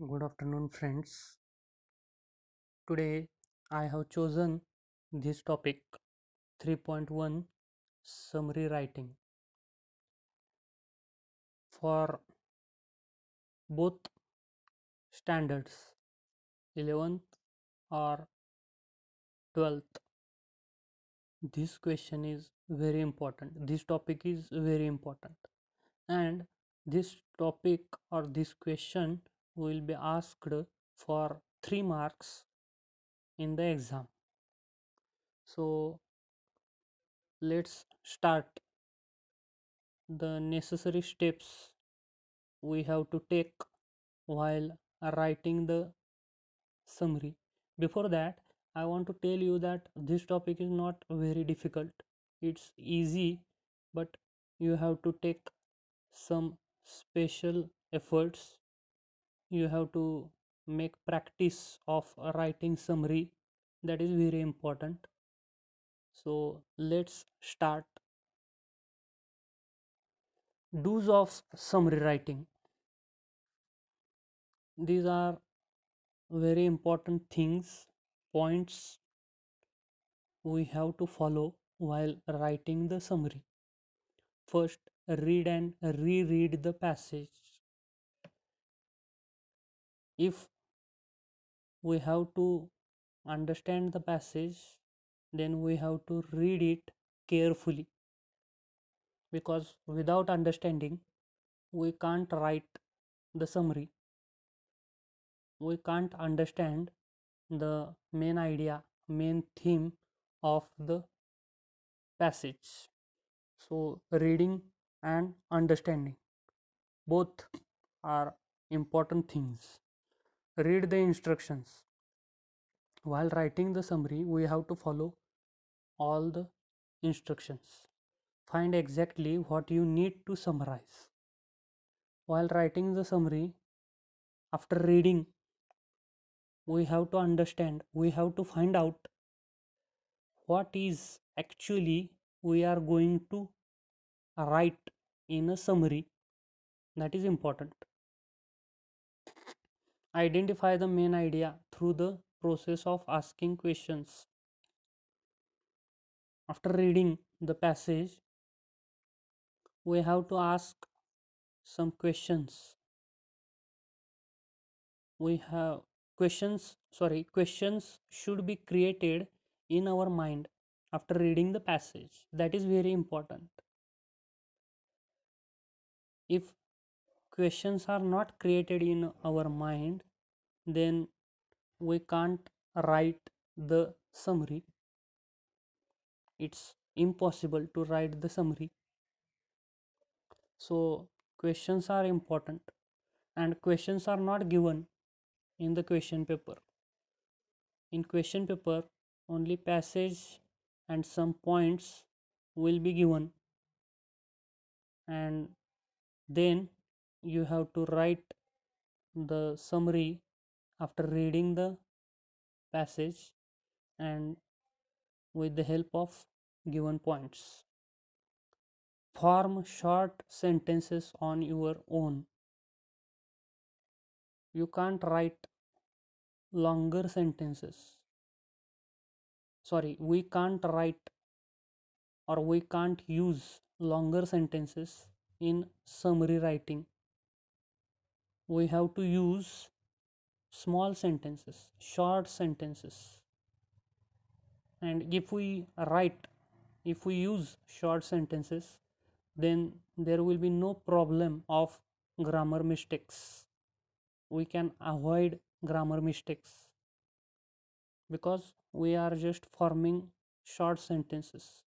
Good afternoon, friends. Today I have chosen this topic 3.1 summary writing for both standards 11th or 12th. This question is very important. This topic is very important, and this topic or this question will be asked for 3 marks in the exam. So let's start the necessary steps we have to take while writing the summary. Before that, I want to tell you that this topic is not very difficult. It's easy, but you have to take some special efforts. You have to make practice of writing summary. That is very important. So let's start. Do's of summary writing. These are very important things, points we have to follow while writing the summary. First, read and reread the passage. If we have to understand the passage, then we have to read it carefully, because without understanding, we can't write the summary. We can't understand the main idea, main theme of the passage. So, reading and understanding both are important things. Read the instructions. While writing the summary, we have to follow all the instructions. Find exactly what you need to summarize. While writing the summary, after reading, we have to understand, we have to find out what is actually we are going to write in a summary. That is important. Identify the main idea through the process of asking questions. After reading the passage, we have to ask some questions. We have questions should be created in our mind after reading the passage. That is very important. If questions are not created in our mind, then we can't write the summary. It's impossible to write the summary. So questions are important, and questions are not given in the question paper. In question paper, only passage and some points will be given, and then you have to write the summary after reading the passage and with the help of given points. Form short sentences on your own. You can't write longer sentences. Sorry, we can't write or we can't use longer sentences in summary writing. We have to use small sentences, short sentences. And if we use short sentences, then there will be no problem of grammar mistakes. We can avoid grammar mistakes because we are just forming short sentences.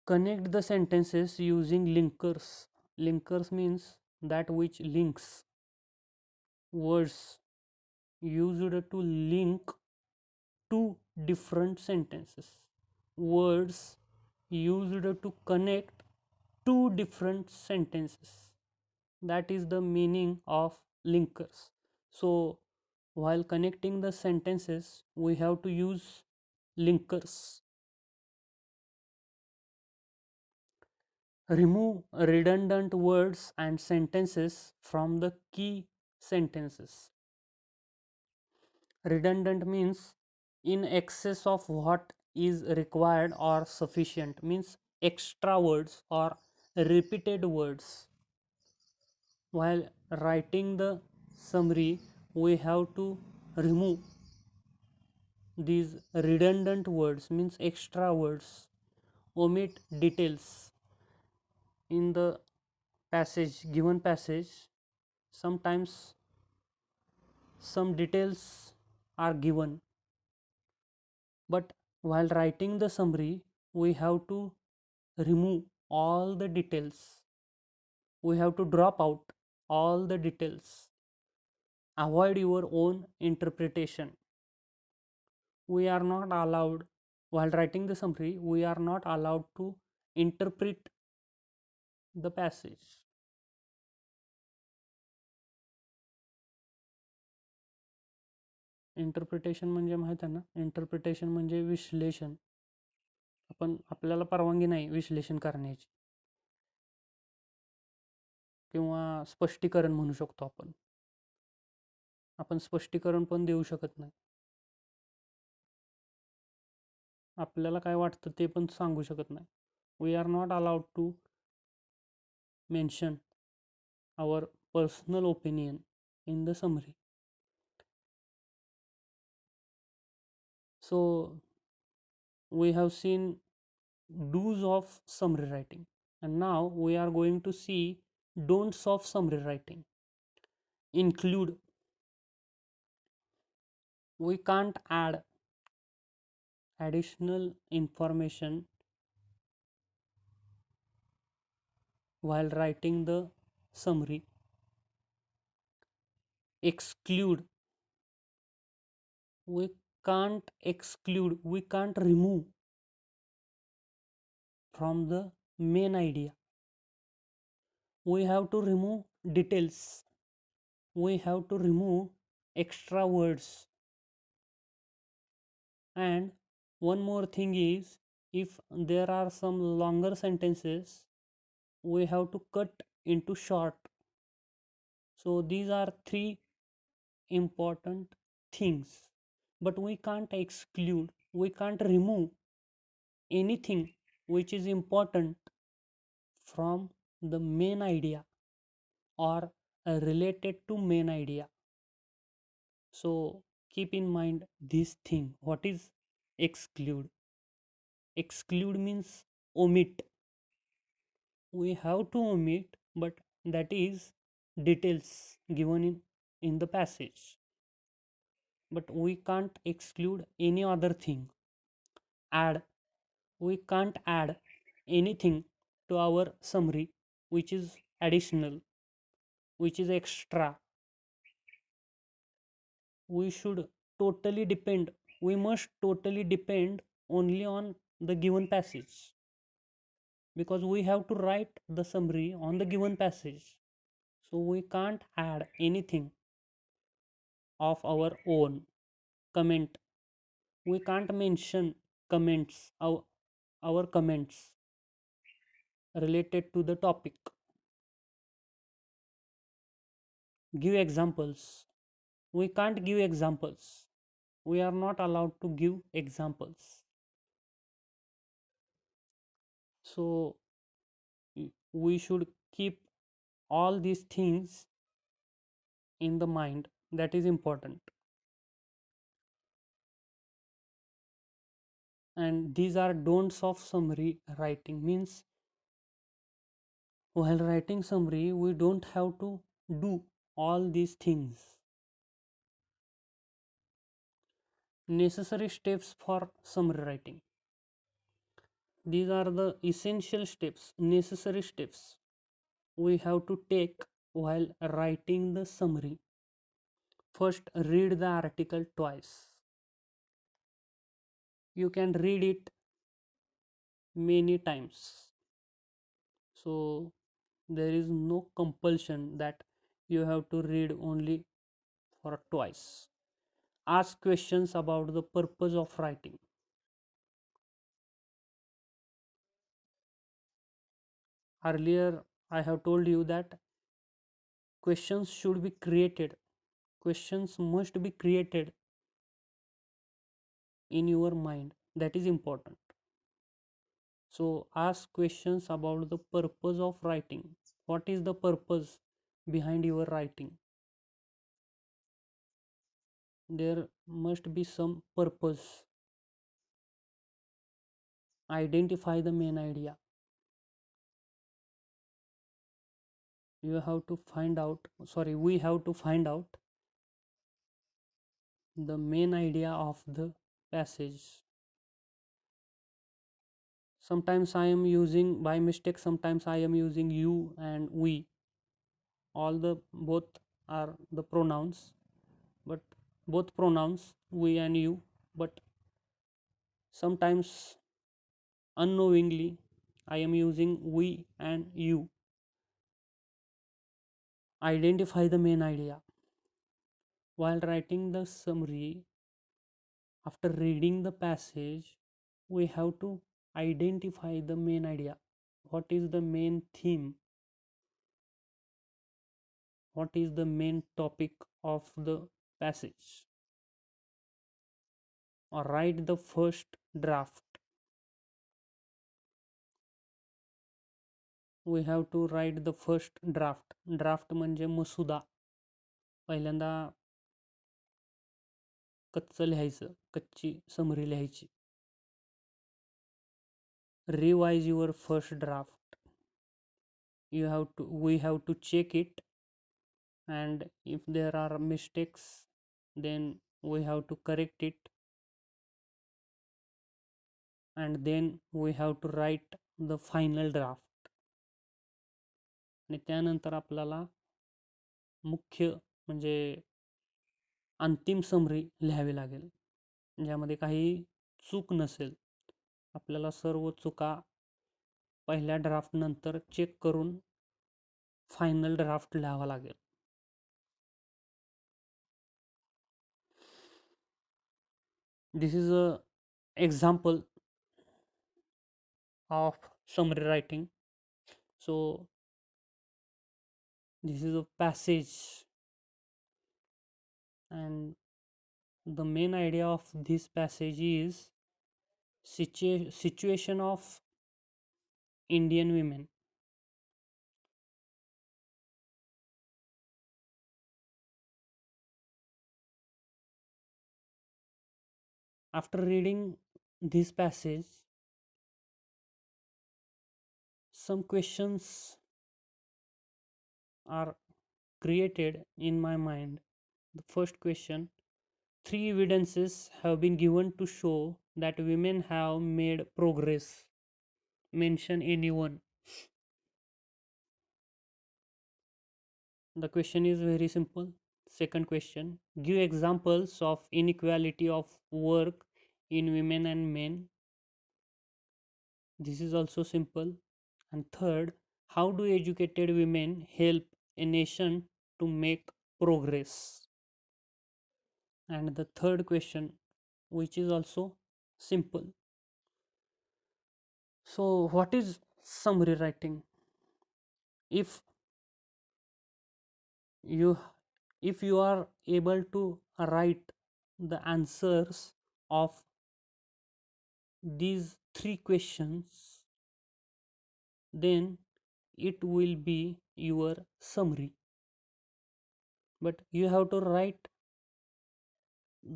Connect the sentences using linkers. Linkers means that which links words used to link two different sentences. Words used to connect two different sentences. That is the meaning of linkers. So, while connecting the sentences, we have to use linkers. Remove redundant words and sentences from the key sentences. Redundant means in excess of what is required or sufficient, means extra words or repeated words. While writing the summary, we have to remove these redundant words, means extra words, omit details in the given passage. Sometimes some details are given, but while writing the summary, we have to remove all the details. We have to drop out all the details. Avoid your own interpretation. We are not allowed, while writing the summary, we are not allowed to interpret the passage. Interpretation म्हणजे माहीत आहे ना, interpretation म्हणजे विश्लेषण. आपल्याला परवानगी नाही विश्लेषण करण्याची, किंवा स्पष्टीकरण म्हणू शकतो आपण स्पष्टीकरण पण देऊ शकत नाही. आपल्याला काय वाटतं ते पण सांगू शकत नाही. We are not allowed to mention our personal opinion in the summary. So we have seen do's of summary writing, and now we are going to see don'ts of summary writing. Include: we can't add additional information while writing the summary. Exclude: we we can't remove from the main idea. We have to remove details. We have to remove extra words. And one more thing is, if there are some longer sentences, we have to cut into short. So these are three important things. But we can't exclude, we can't remove anything which is important from the main idea or related to main idea. So keep in mind this thing. What is exclude? Exclude means omit. We have to omit, but that is details given in the passage. But we can't exclude any other thing. Add: we can't add anything to our summary which is additional, which is extra. We should totally depend, we must totally depend only on the given passage, because we have to write the summary on the given passage. So we can't add anything of our own. Comment: we can't mention comments, our comments related to the topic. Give examples: we can't give examples, we are not allowed to give examples. So we should keep all these things in the mind. That is important. And these are don'ts of summary writing. Means while writing summary, we don't have to do all these things. Necessary steps for summary writing. These are the essential steps, necessary steps we have to take while writing the summary. First, read the article twice. You can read it many times. So there is no compulsion that you have to read only for twice. Ask questions about the purpose of writing. Earlier I have told you that questions should be created, questions must be created in your mind. That is important. So ask questions about the purpose of writing. What is the purpose behind your writing? There must be some purpose. Identify the main idea. You have to find out, sorry, we have to find out the main idea of the passage. Sometimes I am using by mistake, sometimes I am using you and we. All the both are the pronouns, but both pronouns we and you, but sometimes unknowingly I am using we and you. Identify the main idea. While writing the summary, after reading the passage, we have to identify the main idea. What is the main theme? What is the main topic of the passage? Or write the first draft. We have to write the first draft. Draft म्हणजे मसुदा. पहिल्यांदा कच्चं लिहायचं, कच्ची summary लिहायची. Revise your first draft. We have to check it, and if there are mistakes, then we have to correct it, and then we have to write the final draft. आणि त्यानंतर आपल्याला मुख्य म्हणजे अंतिम समरी लिहावी लागेल, ज्यामध्ये काही चूक नसेल. आपल्याला सर्व चुका पहिल्या ड्राफ्ट नंतर चेक करून फायनल ड्राफ्ट लिहावा लागेल. This is a example of summary writing. So this is a passage, and the main idea of this passage is situation of Indian women. After reading this passage, some questions are created in my mind. The first question: three evidences have been given to show that women have made progress. Mention any one. The question is very simple. Second question: give examples of inequality of work in women and men. This is also simple. And third: how do educated women help a nation to make progress? And the third question, which is also simple. So, what is summary writing? If you if you are able to write the answers of these three questions, then it will be your summary. But you have to write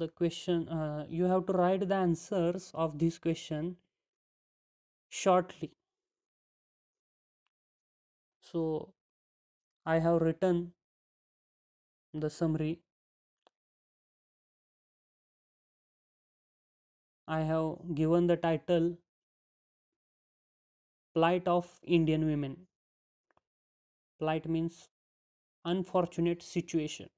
the question, you have to write the answers of this question shortly. So I have written the summary. I have given the title Plight of Indian Women. Plight means unfortunate situation.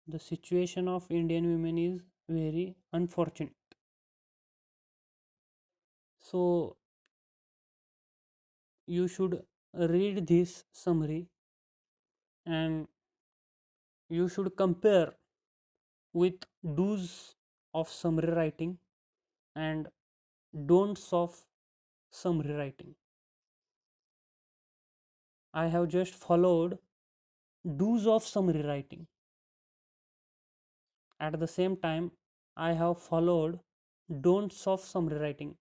The situation of Indian women is very unfortunate. So you should read this summary, and you should compare with do's of summary writing and don'ts of summary writing. I have just followed do's of summary writing. At the same time, I have followed don'ts of summary writing.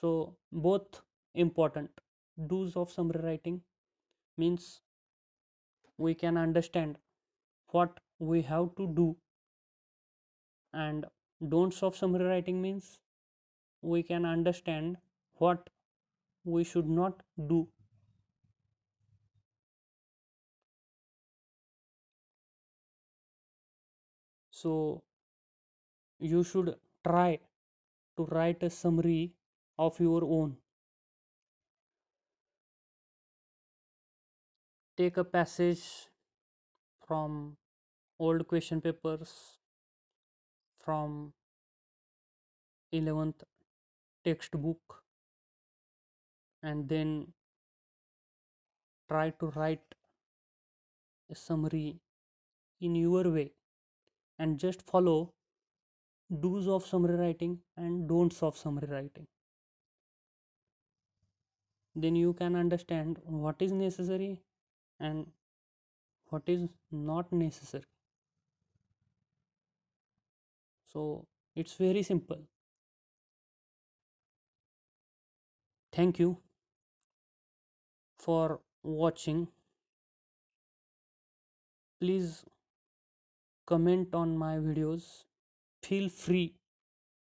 So both important. Do's of summary writing means we can understand what we have to do, and don'ts of summary writing means we can understand what we should not do. So you should try to write a summary of your own. Take a passage from old question papers, from 11th textbook, and then try to write a summary in your way, and just follow do's of summary writing and don'ts of summary writing. Then you can understand what is necessary and what is not necessary. So it's very simple. Thank you for watching. Please comment on my videos. Feel free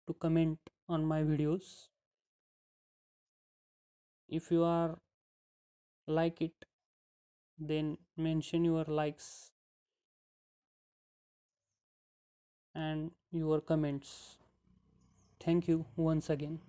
to comment on my videos. If you are like it, then mention your likes and your comments. Thank you once again.